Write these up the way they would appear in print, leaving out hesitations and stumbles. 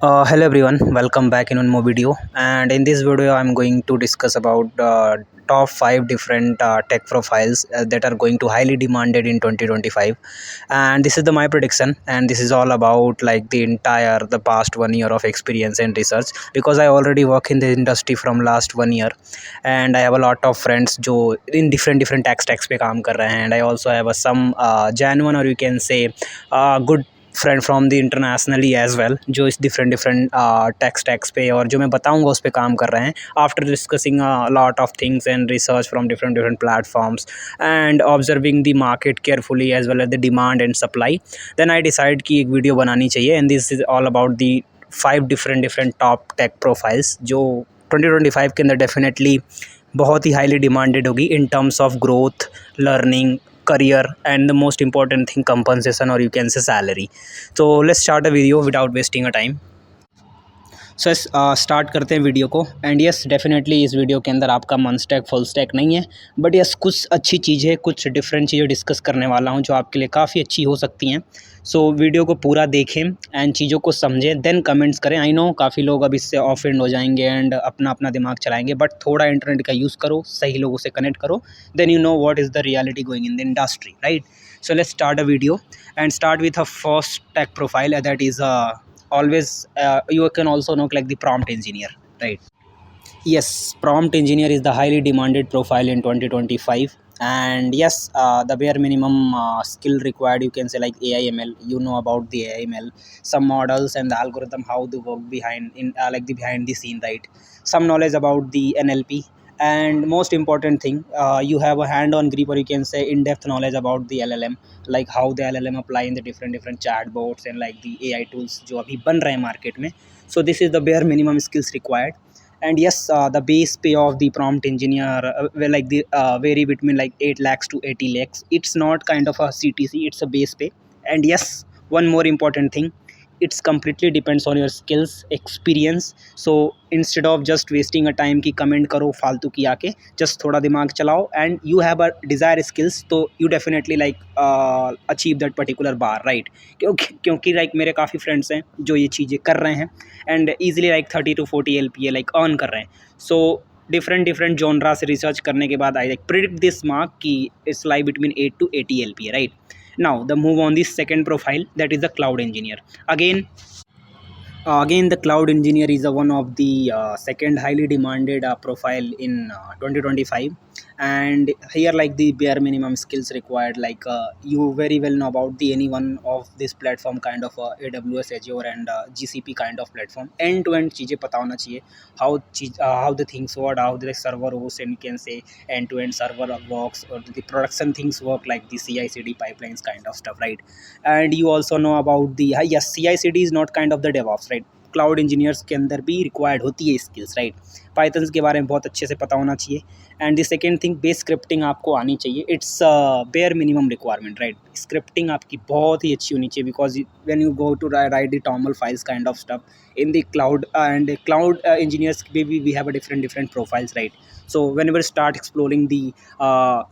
Hello everyone, welcome back in one more video. And in this video I'm going to discuss about top 5 different tech profiles that are going to highly demanded in 2025. And this is my prediction, and this is all about like the past 1 year of experience and research, because I already work in the industry from last 1 year, and I have a lot of friends जो in different tech stacks पे काम कर रहे हैं, and I also have some genuine, or you can say good friend from the internationally as well, जो इस different take stacks पे और जो मैं बताऊंगा उस पे काम कर रहे हैं, after discussing lot of things and research from different platforms and observing the market carefully as well as the demand and supply, then I decide कि एक वीडियो बनानी चाहिए, and this is all about the 5 different top tech profiles जो 2025 के अंदर definitely बहुत ही highly demanded होगी इन terms of growth, learning, career, and the most important thing, compensation, or you can say salary. So let's start a video without wasting a time. So start करते हैं video को। And yes, definitely इस video के अंदर आपका मन stack full stack नहीं है, बट यस कुछ अच्छी चीज़ें, कुछ डिफरेंट चीज़ें डिस्कस करने वाला हूं जो आपके लिए काफ़ी अच्छी हो सकती हैं। सो वीडियो को पूरा देखें एंड चीज़ों को समझें, देन कमेंट्स करें। आई नो काफ़ी लोग अब इससे ऑफेंड हो जाएंगे एंड अपना अपना दिमाग चलाएंगे, बट थोड़ा इंटरनेट का यूज़ करो, सही लोगों से कनेक्ट करो, then you know what is the reality going in the industry, right? So let's start a video and start with a first tech profile, that is always you can also know like the prompt engineer, right? Yes, prompt engineer is the highly demanded profile in 2025. And yes, the bare minimum skill required, you can say like AI/ML. You know about the AI/ML, some models and the algorithm, how they work behind in like the behind the scene, right? Some knowledge about the NLP, and most important thing, you have a hand-on grip, or you can say in-depth knowledge about the LLM, like how the LLM apply in the different chatbots and like the AI tools जो अभी बन रहे हैं market में. So this is the bare minimum skills required. And yes, the base pay of the prompt engineer well, like the vary between like 8 lakhs to 80 lakhs. It's not kind of a CTC, it's a base pay. And yes, one more important thing, it's completely depends on your skills, experience. So instead of just wasting a time कि comment करो फालतू की आके, just थोड़ा दिमाग चलाओ and you have a desire skills, तो you definitely like achieve that particular bar, right? क्योंकि like मेरे काफ़ी फ्रेंड्स हैं जो ये चीज़ें कर रहे हैं and easily like 30 to 40 LPA like earn कर रहे हैं. सो डिफरेंट जॉनरा से रिसर्च करने के बाद I like predict this mark की it's lie between 8 to 80 LPA, right? Now the move on the second profile, that is the cloud engineer. Again, the cloud engineer is one of the second highly demanded profile in 2025. And here like the bare minimum skills required, like you very well know about the any one of this platform kind of AWS, Azure and GCP kind of platform. End to end चीज़ें पता होना चाहिए, how the things work, how the server hosts, and you can say end to end server works, or the production things work, like the CI/CD pipelines kind of stuff, right? And you also know about the yes, CI/CD is not kind of the DevOps, right? Cloud engineers के अंदर भी required होती है skills, right? Python के बारे में बहुत अच्छे से पता होना चाहिए. And the second thing, base scripting आपको आनी चाहिए. It's bare minimum requirement, right? Scripting आपकी बहुत ही अच्छी होनी चाहिए, because when you go to write the TOML files kind of stuff in the cloud, and cloud engineers maybe we have a different profiles, right? So whenever start exploring the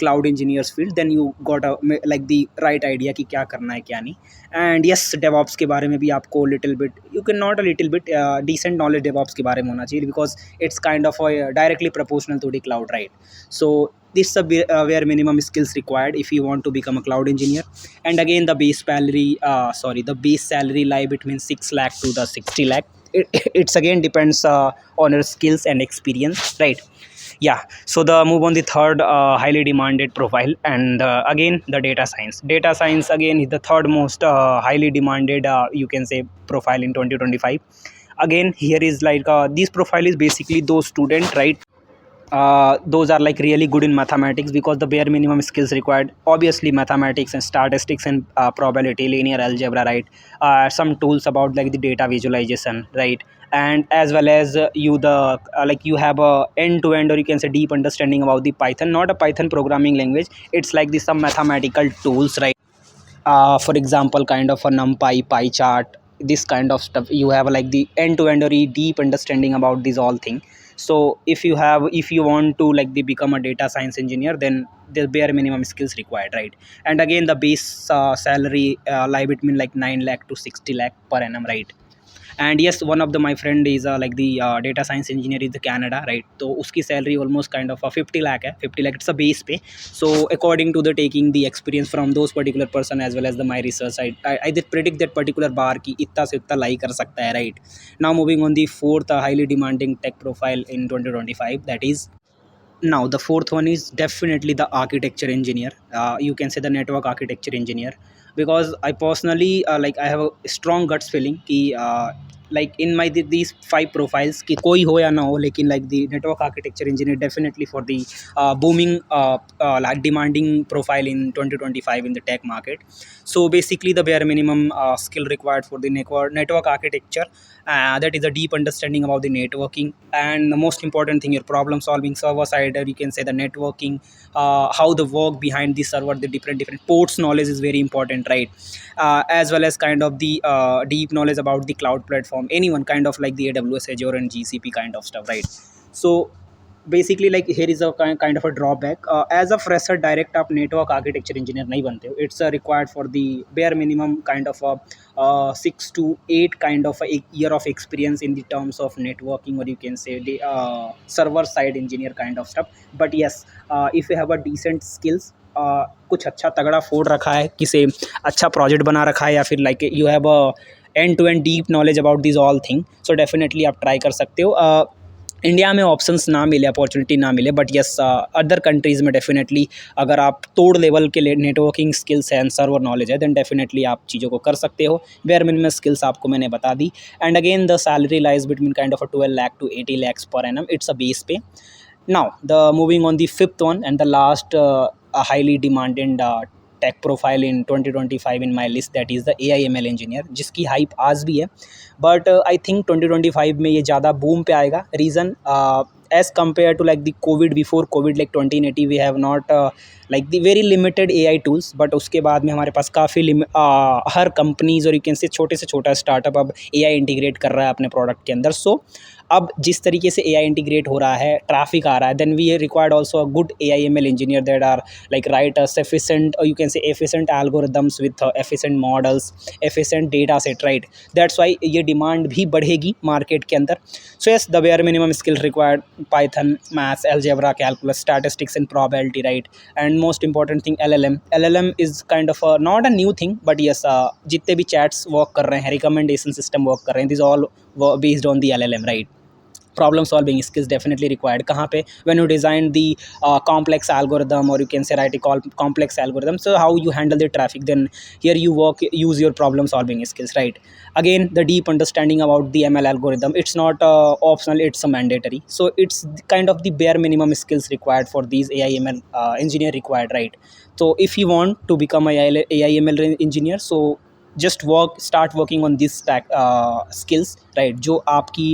cloud engineers field, then you got a like the right idea कि क्या करना है क्या नहीं. And yes, DevOps के बारे में भी आपको little bit, you can not a little bit, decent knowledge DevOps के बारे में होना चाहिए, because it's kind of directly proportional to the cloud, right? So this is a bare minimum skills required if you want to become a cloud engineer. And again, the the base salary lie between 6 lakh to the 60 lakh. It's again depends on your skills and experience, right? Yeah. So the move on the third highly demanded profile, and again the data science again is the third most highly demanded, you can say, profile in 2025. Again, here is like this profile is basically those student, right? Those are like really good in mathematics, because the bare minimum skills required, obviously mathematics and statistics and probability, linear algebra, right? Some tools about like the data visualization, right? And as well as you have a end to end, or you can say deep understanding about the Python, not a Python programming language, it's like the some mathematical tools, right? For example, kind of a NumPy, pie chart, this kind of stuff. You have like the end to end or deep understanding about these all things. So if you want to like become a data science engineer, then the bare minimum skills required, right? And again, the base salary lie between like 9 lakh to 60 lakh per annum, right? And yes one of the my friend is like the data science engineer is the Canada right. तो उसकी salary almost kind of 50 lakh है. 50 lakh it's a base पे. So according to the taking the experience from those particular person as well as the my research, I did predict that particular bar की इतना से इतना लाई कर सकता है right. Now moving on the fourth highly demanding tech profile in 2025, that is, now the fourth one is definitely the architecture engineer. You can say the network architecture engineer, because I personally like I have a strong guts feeling कि like in my these five profiles कि कोई हो या ना हो, लेकिन like the network architecture engineer definitely for the booming like demanding profile in 2025 in the tech market. So basically the bare minimum skill required for the network architecture, that is a deep understanding about the networking, and the most important thing, your problem solving, server side, or you can say the networking, how the work behind the server, the different ports knowledge is very important, right? As well as kind of the deep knowledge about the cloud platform, anyone kind of like the AWS, Azure and GCP kind of stuff, right? So basically like here is a kind of a drawback. As a fresher direct up network architecture engineer nahi bante ho. It's required for the bare minimum kind of a 6 to 8 kind of a year of experience in the terms of networking, or you can say the server side engineer kind of stuff. But yes, if you have a decent skills, कुछ अच्छा तगड़ा फोड़ रखा है, किसे अच्छा project बना रखा है, या फिर like you have a end to end deep knowledge about this all thing, so definitely आप ट्राई कर सकते हो. इंडिया में ऑप्शंस ना मिले, अपॉर्चुनिटी ना मिले, बट यस अदर कंट्रीज़ में डेफिनेटली अगर आप तोड़ लेवल के लिए नेटवर्किंग स्किल्स है एंड सर्वर नॉलेज है, देन डेफिनेटली आप चीज़ों को कर सकते हो. वेयर मिनिमम स्किल्स आपको मैंने बता दी. And again the salary lies between kind of 12 lakh to 80 lakhs per annum. It's a base pay. Now the moving on the fifth one and the last a highly demanded tech profile in 2025 in my list, that is the AI/ML engineer, जिसकी hype आज भी है, but I think 2025 में ये ज़्यादा boom पे आएगा. Reason, as compared to like the COVID, before COVID like 2080 we have not like the very limited AI tools, but उसके बाद में हमारे पास काफ़ी हर कंपनीज और यू कैन से छोटे से छोटा स्टार्टअप अब AI इंटीग्रेट कर रहा है अपने प्रोडक्ट के अंदर. सो अब जिस तरीके से AI इंटीग्रेट हो रहा है, ट्रैफिक आ रहा है, then we required also a good AI/ML engineer that are like write us efficient, or you can say efficient algorithms with efficient models, efficient data set, right? That's why ये demand भी बढ़ेगी market के अंदर. So yes, the bare minimum skill required: Python, maths, algebra, calculus, statistics and probability, right? And most important thing, LLM is kind of a not a new thing, but yes, जितने भी chats work कर रहे हैं, recommendation system work कर रहे हैं, these all based on the LLM, right? Problem solving skills definitely required. कहाँ पे? When you design the complex algorithm, or you can say write a complex algorithm, so how you handle the traffic, then here you use your problem solving skills, right? Again, the deep understanding about the ML algorithm, it's not optional, it's a mandatory. So it's kind of the bare minimum skills required for these AI/ML engineer required, right? So if you want to become a AI/ML engineer, so just start working on this skills, right? जो आपकी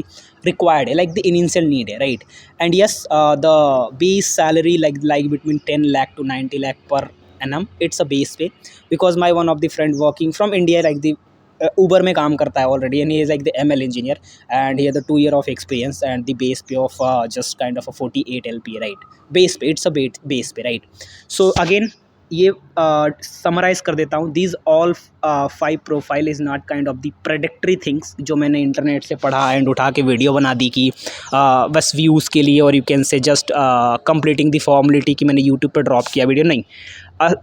required है, like the initial need है, right? And yes, the base salary like between 10 lakh to 90 lakh per annum. It's a base pay, because my one of the friend working from India, like the Uber में काम करता है already, and he is like the ML engineer, and he has the 2 year of experience and the base pay of just kind of a 48 LP, right? Base pay, it's a base pay, right? So again, ये summarize कर देता हूँ. These all 5 profile is not kind of the predictory things जो मैंने internet से पढ़ा and उठा के वीडियो बना दी कि बस व्यूज़ के लिए, और यू कैन से जस्ट कंप्लीटिंग द फॉर्मेलिटी कि मैंने यूट्यूब पे ड्रॉप किया वीडियो. नहीं,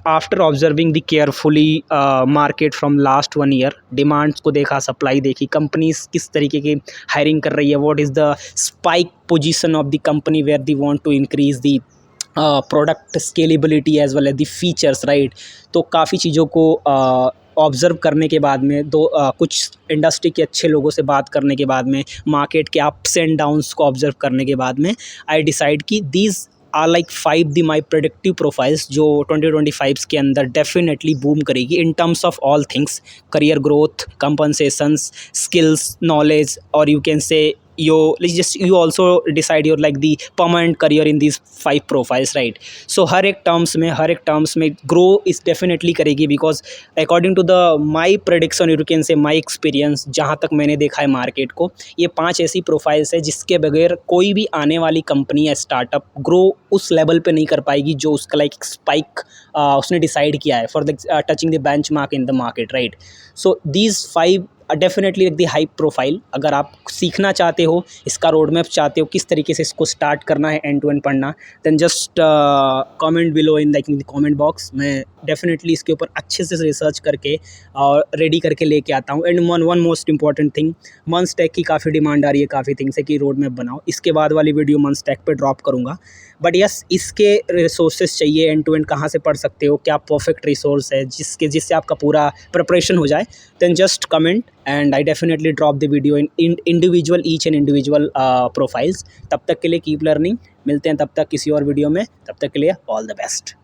after observing the carefully market from last 1 year, demands को देखा, सप्लाई देखी, कंपनीज किस तरीके की हायरिंग कर रही है, what is the spike position of the company where the want to increase the product scalability as well as the features, right? तो काफ़ी चीज़ों को ऑब्ज़र्व करने के बाद में, कुछ इंडस्ट्री के अच्छे लोगों से बात करने के बाद में, मार्केट के अप्स एंड डाउन्स को ऑब्ज़र्व करने के बाद में, आई डिसाइड कि these are like 5 the my productive profiles जो 2025 के अंदर डेफिनेटली बूम करेगी in terms of all things: career growth, compensations, skills, knowledge, और you can say you also decide your like the permanent career in these 5 profiles, right? So हर एक terms में grow इस definitely करेगी, because according to the my prediction, you can say my experience, जहाँ तक मैंने देखा है मार्केट को, ये 5 ऐसी प्रोफाइल्स है जिसके बगैर कोई भी आने वाली कंपनी या स्टार्टअप ग्रो उस लेवल पे नहीं कर पाएगी जो उसका लाइक स्पाइक उसने डिसाइड किया है for the touching the benchmark in the market, right? So these 5 definitely the high profile. अगर आप सीखना चाहते हो, इसका रोड मैप चाहते हो, किस तरीके से इसको स्टार्ट करना है, एंड टू एंड पढ़ना, then just comment below in the comment box. मैं डेफिनेटली इसके ऊपर अच्छे से रिसर्च करके और रेडी करके लेके आता हूँ। And one most important thing, Munch tag की काफ़ी डिमांड आ रही है काफ़ी थिंग्स है कि रोड मैप बनाओ। इसके बाद वाली वीडियो मंस टैग पे ड्रॉप करूँगा। बट यस, इसके रिसोर्सेज चाहिए, एंड टू एंड कहाँ से पढ़ सकते हो, क्या परफेक्ट रिसोर्स है जिससे आपका पूरा प्रिपरेशन हो जाए, then just comment and I definitely drop the video in individual each and individual profiles. तब तक के लिए कीप लर्निंग, मिलते हैं तब तक किसी और वीडियो में, तब तक के लिए ऑल द बेस्ट।